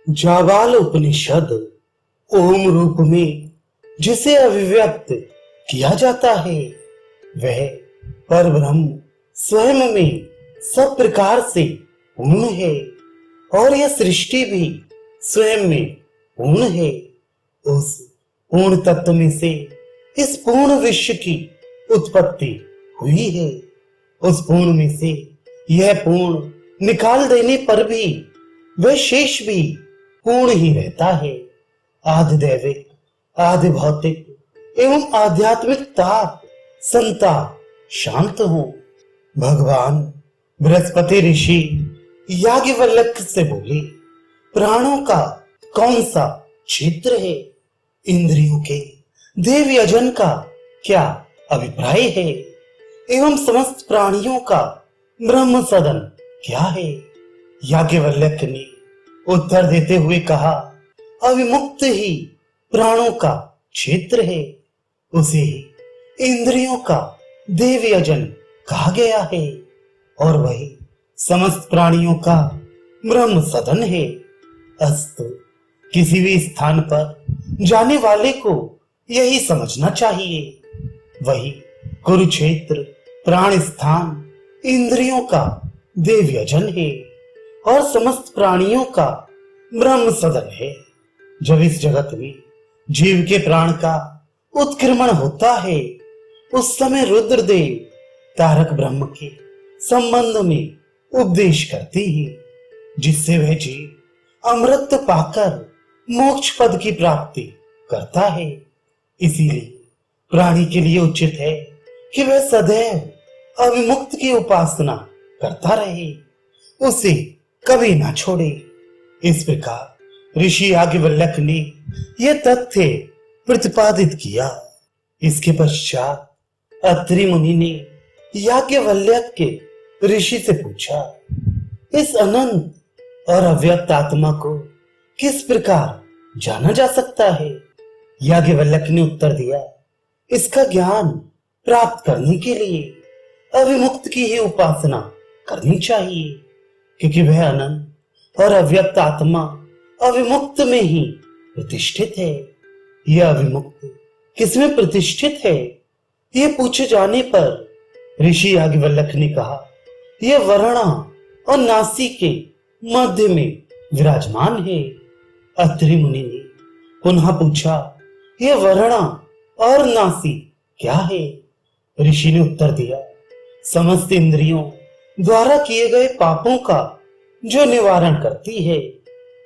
जाबाल उपनिषद ओम रूप में जिसे अभिव्यक्त किया जाता है वह परब्रह्म स्वयं में सब प्रकार से पूर्ण है और यह सृष्टि भी स्वयं में पूर्ण है। उस पूर्ण तत्व में से इस पूर्ण विश्व की उत्पत्ति हुई है। उस पूर्ण में से यह पूर्ण निकाल देने पर भी वह शेष भी पूर्ण ही रहता है। आदि दैविक, आदि भौतिक एवं आध्यात्मिक ताप संता शांत हो। भगवान बृहस्पति ऋषि याज्ञवल्क्य से बोले, प्राणों का कौन सा क्षेत्र है? इंद्रियों के देव यजन का क्या अभिप्राय है? एवं समस्त प्राणियों का ब्रह्म सदन क्या है? याज्ञवल्क्य ने उत्तर देते हुए कहा, अविमुक्त ही प्राणों का क्षेत्र है, उसे ही इंद्रियों का देव यजन कहा गया है और वही समस्त प्राणियों का ब्रह्म सदन है। अस्तु, किसी भी स्थान पर जाने वाले को यही समझना चाहिए। वही कुरुक्षेत्र प्राण स्थान इंद्रियों का देव यजन है और समस्त प्राणियों का ब्रह्म सदन है। जब इस जगत में जीव के प्राण का उत्क्रमण होता है उस समय रुद्रदेव तारक ब्रह्म के संबंध में उपदेश करते हैं, जिससे वह जीव अमृत पाकर मोक्ष पद की प्राप्ति करता है। इसीलिए प्राणी के लिए उचित है कि वह सदैव अविमुक्त की उपासना करता रहे, उसे कभी ना छोड़े। इस प्रकार ऋषि याज्ञवल्क्य ने यह तथ्य प्रतिपादित किया। इसके पश्चात अत्रि मुनि ने याज्ञवल्क्य ऋषि से पूछा, इस अनंत और अव्यक्त आत्मा को किस प्रकार जाना जा सकता है? याज्ञवल्क्य ने उत्तर दिया, इसका ज्ञान प्राप्त करने के लिए अविमुक्त की ही उपासना करनी चाहिए, क्योंकि वह अनंत और अव्यक्त आत्मा अविमुक्त में ही प्रतिष्ठित है। यह अविमुक्त किसमें प्रतिष्ठित है? यह पूछे जाने पर ऋषि याज्ञवल्क्य ने कहा, यह वरणा और नासी के मध्य में विराजमान है। अत्रि मुनि ने पुनः पूछा, यह वरणा और नासी क्या है? ऋषि ने उत्तर दिया, समस्त इंद्रियों द्वारा किए गए पापों का जो निवारण करती है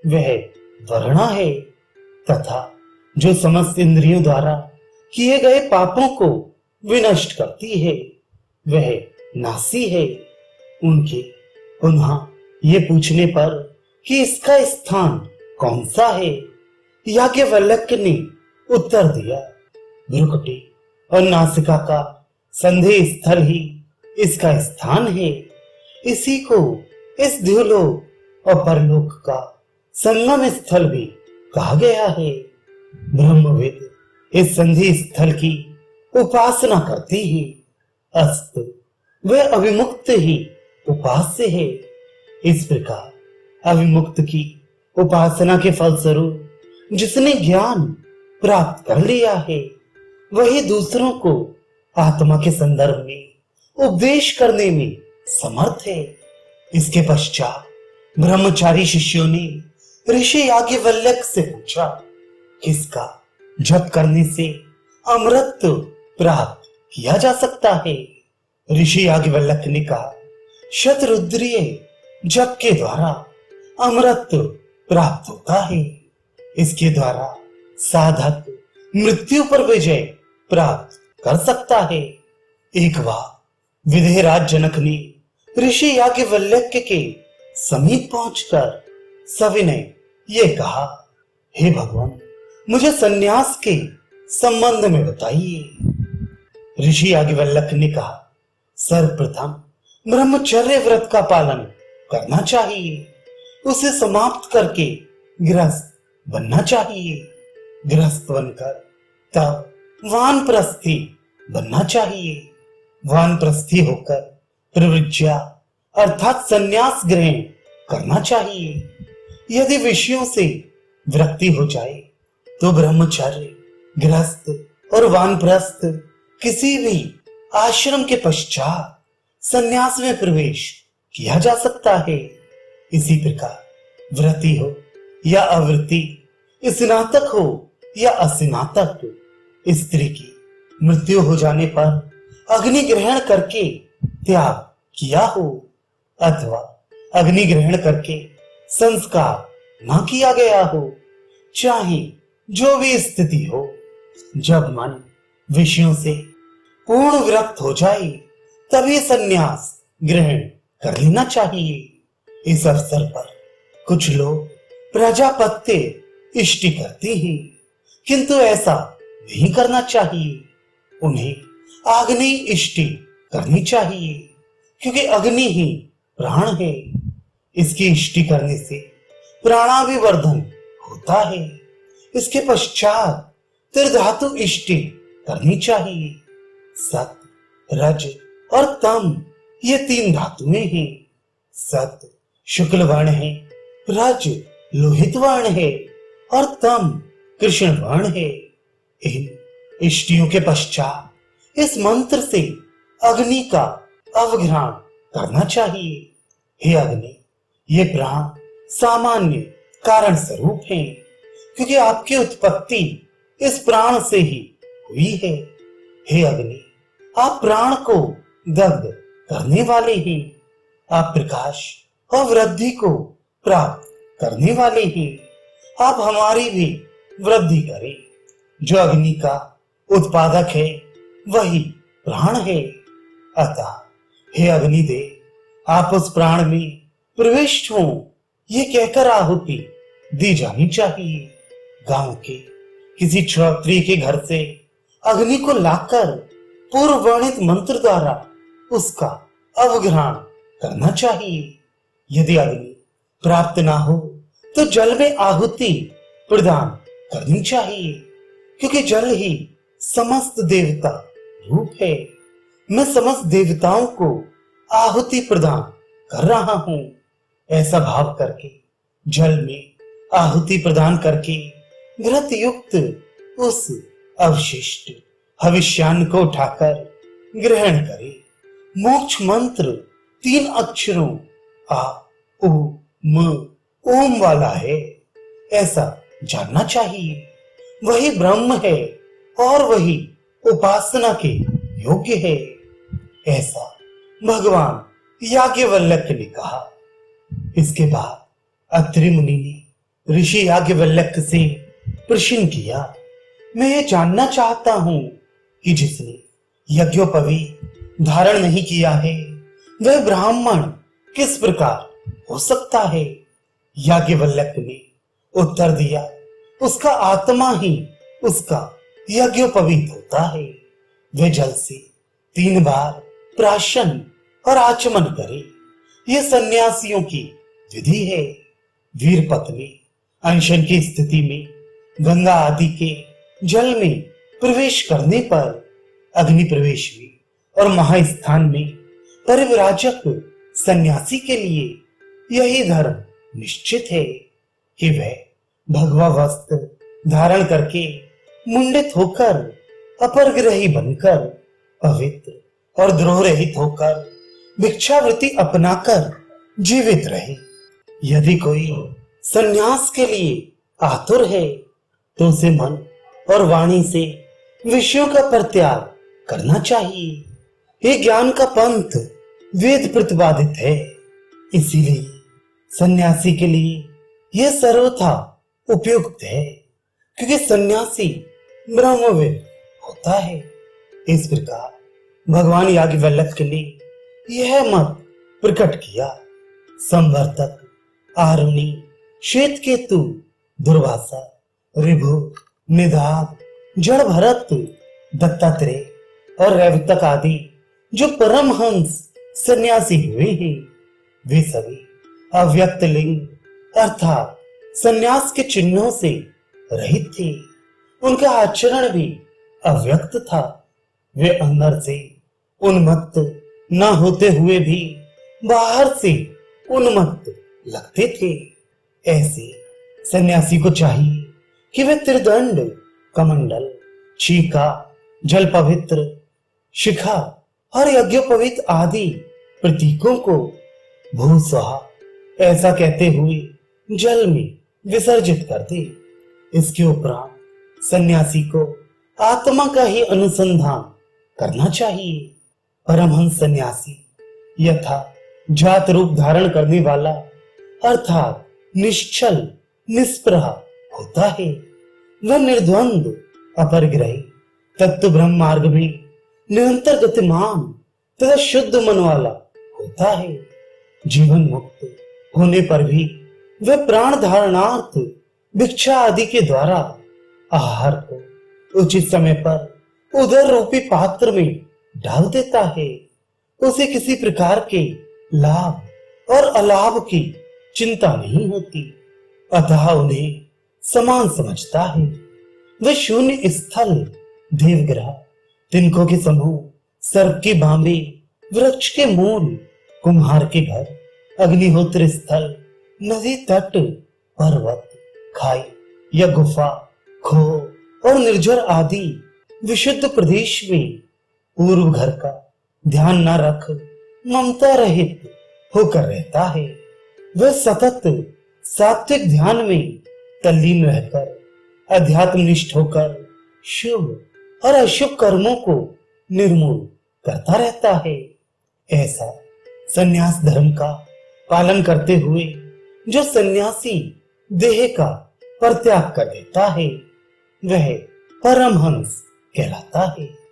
वह वरणा है, तथा जो समस्त इंद्रियों द्वारा किए गए पापों को विनष्ट करती है वह नासी है। उनके पुनः ये पूछने पर कि इसका स्थान कौन सा है, याज्ञवल्क्य ने उत्तर दिया, भ्रुकुटी और नासिका का संधि स्थल ही इसका स्थान है। इसी को इस द्युलोक और परलोक का संगम स्थल भी कहा गया है। ब्रह्मविद इस संधि स्थल की उपासना करती ही, अस्तु वह अविमुक्त ही उपास्य है। इस प्रकार अविमुक्त की उपासना के फलस्वरूप जिसने ज्ञान प्राप्त कर लिया है वही दूसरों को आत्मा के संदर्भ में उपदेश करने में समर्थ है। इसके पश्चात ब्रह्मचारी शिष्यों ने ऋषि याज्ञवल्क्य से पूछा, किसका जप करने से अमृत प्राप्त किया जा सकता है? ऋषि याज्ञवल्क्य ने कहा, शतरुद्रीय जप के द्वारा अमृत प्राप्त होता है। इसके द्वारा साधक मृत्यु पर विजय प्राप्त कर सकता है। एक बार विदेहराज जनक ने ऋषि याज्ञवल्क्य के समीप पहुंचकर सविनय ये कहा, हे भगवान, मुझे सन्यास के संबंध में बताइए। ऋषि याज्ञवल्क्य ने कहा, सर्वप्रथम ब्रह्मचर्य व्रत का पालन करना चाहिए, उसे समाप्त करके गृहस्थ बनना चाहिए। गृहस्थ बनकर तब वानप्रस्थी बनना चाहिए। वानप्रस्थी होकर प्रवृज्या अर्थात संन्यास ग्रहण करना चाहिए। यदि विषयों से विरक्ति हो जाए तो ब्रह्मचर्य, गृहस्थ और वानप्रस्थ किसी भी आश्रम के पश्चात संन्यास में प्रवेश किया जा सकता है। इसी प्रकार व्रति हो या अवृति, स्नातक हो या अस्नातक, स्त्री की मृत्यु हो जाने पर अग्नि ग्रहण करके त्याग किया हो अथवा अग्नि ग्रहण करके संस्कार न किया गया हो, चाहे जो भी स्थिति हो, जब मन विषयों से पूर्ण विरक्त हो जाए तभी संन्यास ग्रहण कर लेना चाहिए। इस अवसर पर कुछ लोग प्रजापत्य इष्टि करते हैं, किंतु ऐसा नहीं करना चाहिए। उन्हें अग्नि इष्टि करनी चाहिए, क्योंकि अग्नि ही प्राण है। इसकी इष्टि करने से प्राणाभिवर्धन होता है। इसके पश्चात त्रिधातु इष्टि करनी चाहिए। सत, रज और तम ये तीन धातुएं हैं। सत शुक्ल वर्ण है, रज लोहित वर्ण है और तम कृष्ण वर्ण है। इन इष्टियों के पश्चात इस मंत्र से अग्नि का अवग्रहण करना चाहिए। हे अग्नि, ये प्राण सामान्य कारण स्वरूप है, क्योंकि आपकी उत्पत्ति इस प्राण से ही हुई है। हे अग्नि, आप प्राण को दग्ध करने वाले हैं। आप प्रकाश और वृद्धि को प्राप्त करने वाले हैं। आप हमारी भी वृद्धि करें। जो अग्नि का उत्पादक है वही प्राण है। अतः हे अग्निदेव, आप उस प्राण में प्रविष्ट हो, ये कहकर आहुति दी जानी चाहिए। गांव के किसी क्षत्रिय के घर से अग्नि को लाकर पूर्व वर्णित मंत्र द्वारा उसका अवग्रहण करना चाहिए। यदि अग्नि प्राप्त ना हो तो जल में आहुति प्रदान करनी चाहिए, क्योंकि जल ही समस्त देवता रूप है। मैं समस्त देवताओं को आहुति प्रदान कर रहा हूं। ऐसा भाव करके जल में आहुति प्रदान करके घृत युक्त उस अवशिष्ट हविष्यान्न को उठाकर ग्रहण करे। मोक्ष मंत्र 3 अक्षरों आ, उ, म, ओम वाला है, ऐसा जानना चाहिए। वही ब्रह्म है और वही उपासना के योग्य है, ऐसा भगवान याज्ञवल्क्य ने कहा। इसके बाद अत्रि मुनि ने ऋषि याज्ञवल्क्य से प्रश्न किया, मैं ये जानना चाहता हूं कि जिसने यज्ञोपवीत धारण नहीं किया है वह ब्राह्मण किस प्रकार हो सकता है? याज्ञवल्क्य ने उत्तर दिया, उसका आत्मा ही उसका यज्ञोपवीत होता है। वह जल से 3 बार प्राशन और आचमन करे। यह सन्यासियों की विधि है। वीर पत्नी अनशन की स्थिति में गंगा आदि के जल में प्रवेश करने पर अग्नि प्रवेश में और महास्थान में परिव्राजक सन्यासी के लिए यही धर्म निश्चित है कि वह भगवा वस्त्र धारण करके मुंडित होकर अपरग्रही बनकर पवित्र और द्रोह रहित होकर भिक्षावृत्ति अपनाकर जीवित रहे। यदि कोई सन्यास के लिए आतुर है तो उसे मन और वाणी से विषयों का परित्याग करना चाहिए। ये ज्ञान का पंथ वेद प्रतिपादित है, इसीलिए सन्यासी के लिए यह सर्वथा उपयुक्त है, क्योंकि सन्यासी ब्रह्मविद होता है। इस प्रकार भगवान याज्ञवल्क्य ने यह मत प्रकट किया। संवर्तक, आरुणि, श्वेतकेतु, दुर्वासा, ऋभु, निदाघ, जड़ भरत, दत्तात्रेय और रैवतक आदि जो परमहंस सन्यासी हुए हैं, वे सभी अव्यक्त लिंग अर्थात सन्यास के चिन्हों से रहित थे। उनका आचरण भी अव्यक्त था। वे अंदर से उन्मत्त न होते हुए भी बाहर से उन्मत्त लगते थे। ऐसे सन्यासी को चाहिए कि वह त्रिदंड, कमंडल, चीका, जल पवित्र, शिखा और यज्ञोपवीत आदि प्रतीकों को भू स्वाहा ऐसा कहते हुए जल में विसर्जित कर दे। इसके उपरांत सन्यासी को आत्मा का ही अनुसंधान करना चाहिए। परमहंस सन्यासी यथा जात रूप धारण करने वाला अर्थात निश्चल निस्पृह होता है। वह निर्द्वंद अपरिग्रही तत्व ब्रह्म मार्ग में निरंतर गतिमान तथा शुद्ध मन वाला होता है। जीवन मुक्त होने पर भी वह प्राण धारणार्थ भिक्षा आदि के द्वारा आहार को उचित समय पर उदर रूपी पात्र में डाल देता है। उसे किसी प्रकार के लाभ और अलाभ की चिंता नहीं होती, अतः उन्हें समान समझता है। वह शून्य स्थल, देवग्रह, तिनकों के समूह, सर्प की बांबे, वृक्ष के मूल, कुम्हार के घर, अग्निहोत्र स्थल, नदी तट, पर्वत, खाई या गुफा, खो और निर्जर आदि विशुद्ध प्रदेश में पूर्व घर का ध्यान न रख ममता रहित होकर रहता है। वह सतत सात्विक ध्यान में तल्लीन रहकर अध्यात्मनिष्ठ होकर शुभ और अशुभ कर्मों को निर्मूल करता रहता है। ऐसा सन्यास धर्म का पालन करते हुए जो सन्यासी देह का परित्याग कर देता है वह परमहंस कहलाता है।